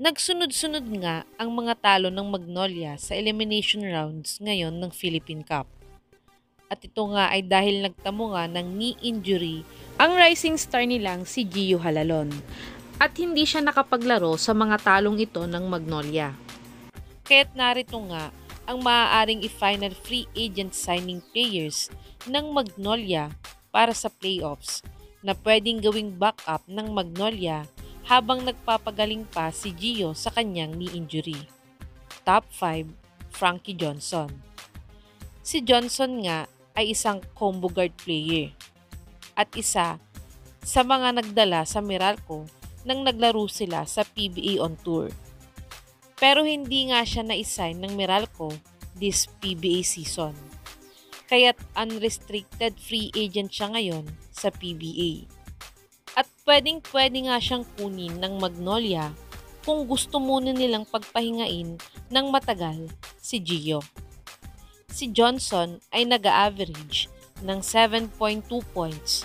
Nagsunod-sunod nga ang mga talo ng Magnolia sa elimination rounds ngayon ng Philippine Cup. At ito nga ay dahil nagtamo nga ng knee injury ang rising star nilang si Gio Halalon at hindi siya nakapaglaro sa mga talong ito ng Magnolia. Kaya't narito nga ang maaaring i-final free agent signing players ng Magnolia para sa playoffs na pwedeng gawing backup ng Magnolia habang nagpapagaling pa si Gio sa kanyang knee injury. Top 5, Frankie Johnson. Si Johnson nga ay isang combo guard player at isa sa mga nagdala sa Meralco nang naglaro sila sa PBA on tour. Pero hindi nga siya na-assign ng Meralco this PBA season. Kaya't unrestricted free agent siya ngayon sa PBA. At pwedeng-pwede nga siyang kunin ng Magnolia kung gusto muna nilang pagpahingain ng matagal si Gio. Si Johnson ay nag-average ng 7.2 points,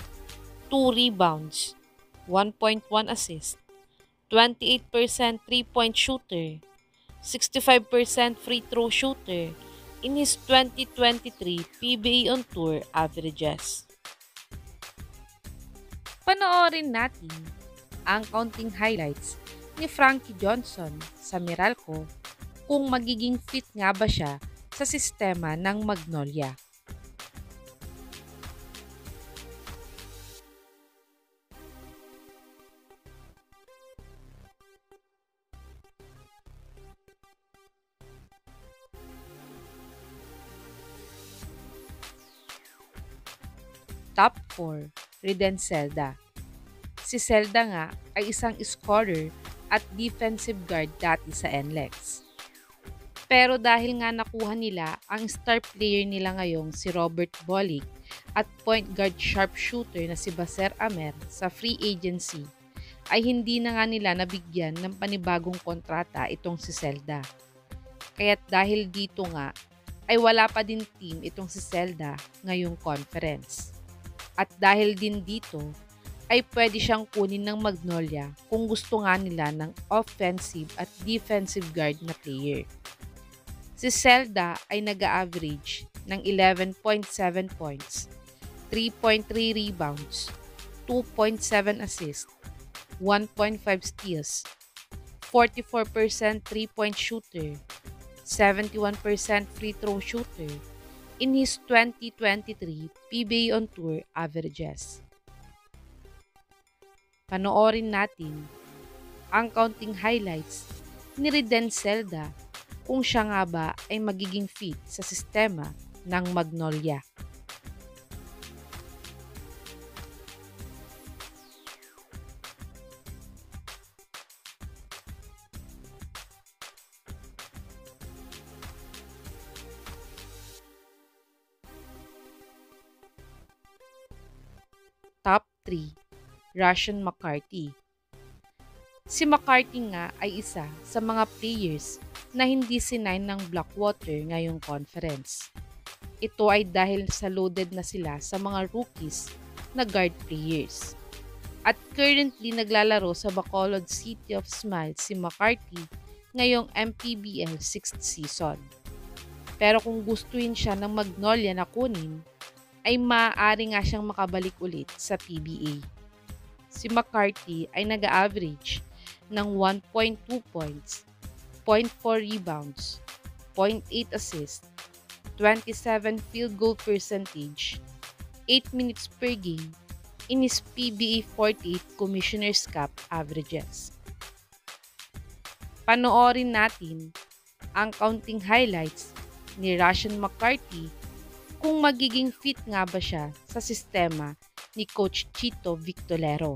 2 rebounds, 1.1 assist, 28% 3-point shooter, 65% free throw shooter in his 2023 PBA on Tour averages. Panoorin natin ang counting highlights ni Frankie Johnson sa Meralco kung magiging fit nga ba siya sa sistema ng Magnolia. Top 4, Riden Zelda. Si Zelda nga ay isang scorer at defensive guard dati sa NLEX. Pero dahil nga nakuha nila ang star player nila ngayong si Robert Bolick at point guard sharpshooter na si Baser Amer sa free agency, ay hindi na nga nila nabigyan ng panibagong kontrata itong si Zelda. Kaya't dahil dito nga ay wala pa din team itong si Zelda ngayong conference. At dahil din dito, ay pwede siyang kunin ng Magnolia kung gusto nga nila ng offensive at defensive guard na player. Si Zelda ay nag-average ng 11.7 points, 3.3 rebounds, 2.7 assists, 1.5 steals, 44% 3-point shooter, 71% free throw shooter, in his 2023 PBA on Tour averages. Panoorin natin ang counting highlights ni Riden Zelda kung siya nga ba ay magiging fit sa sistema ng Magnolia. Top 3, Russian McCarty. Si McCarty nga ay isa sa mga players na hindi sinign ng Blackwater ngayong conference. Ito ay dahil sa loaded na sila sa mga rookies na guard players. At currently naglalaro sa Bacolod City of Smiles si McCarty ngayong MPBL 6th season. Pero kung gustuin siya ng Magnolia na kunin, ay maaari nga siyang makabalik ulit sa PBA. Si McCarty ay nag-average ng 1.2 points, 0.4 rebounds, 0.8 assists, 27 field goal percentage, 8 minutes per game in his PBA 48 Commissioner's Cup averages. Panoorin natin ang counting highlights ni Russian McCarty kung magiging fit nga ba siya sa sistema ni Coach Chito Victolero.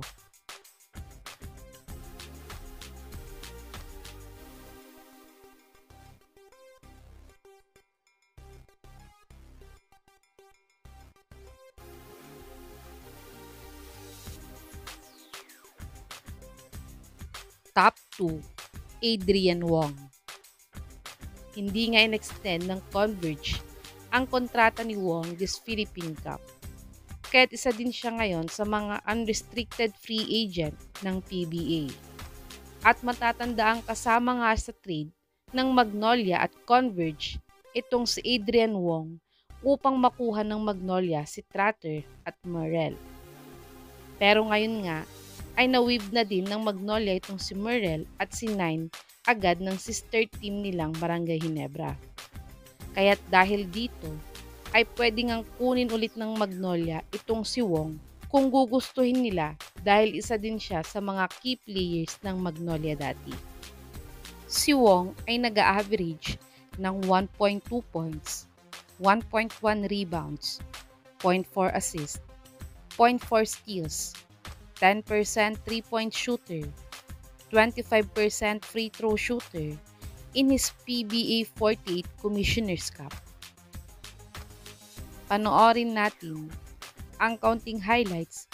Top 2, Adrian Wong. Hindi nga in-extend ng Converge ang kontrata ni Wong this Philippine Cup. Kaya't isa din siya ngayon sa mga unrestricted free agent ng PBA. At matatandaan kasama nga sa trade ng Magnolia at Converge itong si Adrian Wong upang makuha ng Magnolia si Trotter at Murrell. Pero ngayon nga ay na-weave na din ng Magnolia itong si Murrell at si Nine agad ng sister team nilang Barangay Ginebra. Kaya't dahil dito ay pwede ngang kunin ulit ng Magnolia itong si Wong kung gugustuhin nila dahil isa din siya sa mga key players ng Magnolia dati. Si Wong ay nag-a-average ng 1.2 points, 1.1 rebounds, 0.4 assists, 0.4 steals, 10% 3-point shooter, 25% free throw shooter in his PBA 48 Commissioner's Cup. Panoorin natin ang counting highlights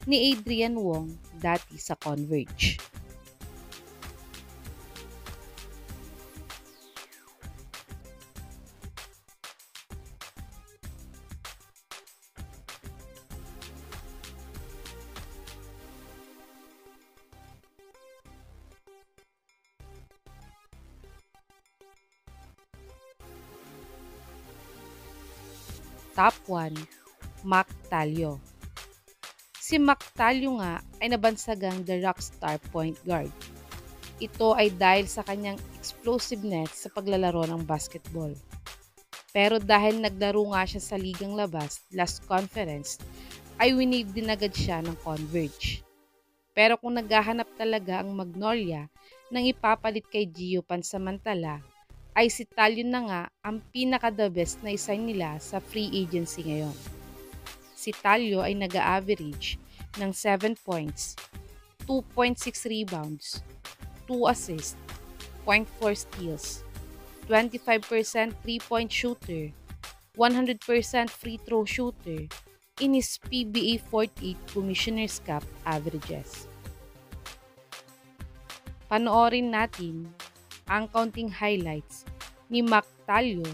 ni Adrian Wong dati sa Converge. Top 1, Mac Talio. Si Mac Talio nga ay nabansagang the rockstar point guard. Ito ay dahil sa kanyang explosiveness sa paglalaro ng basketball. Pero dahil naglaro nga siya sa ligang labas last conference, ay winave din agad siya ng Converge. Pero kung naghahanap talaga ang Magnolia nang ipapalit kay Gio pansamantala, ay si Talio na nga ang pinaka-the best na isign nila sa free agency ngayon. Si Talio ay nag-a-average ng 7 points, 2.6 rebounds, 2 assists, 0.4 steals, 25% 3-point shooter, 100% free throw shooter in his PBA 48 Commissioner's Cup averages. Panoorin natin ang counting highlights ni Mac Talio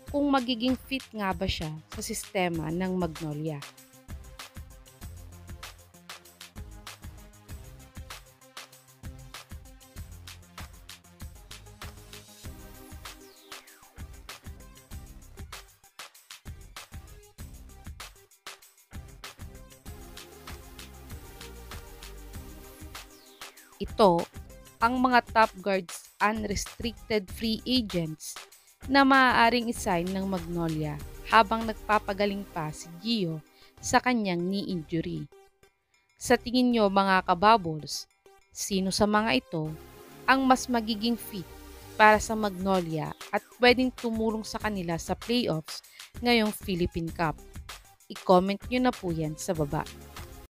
kung magiging fit nga ba siya sa sistema ng Magnolia. Ito ang mga top guards unrestricted free agents na maaaring isign ng Magnolia habang nagpapagaling pa si Gio sa kanyang knee injury. Sa tingin nyo mga kabubbles, sino sa mga ito ang mas magiging fit para sa Magnolia at pwedeng tumulong sa kanila sa playoffs ngayong Philippine Cup? I-comment nyo na po yan sa baba.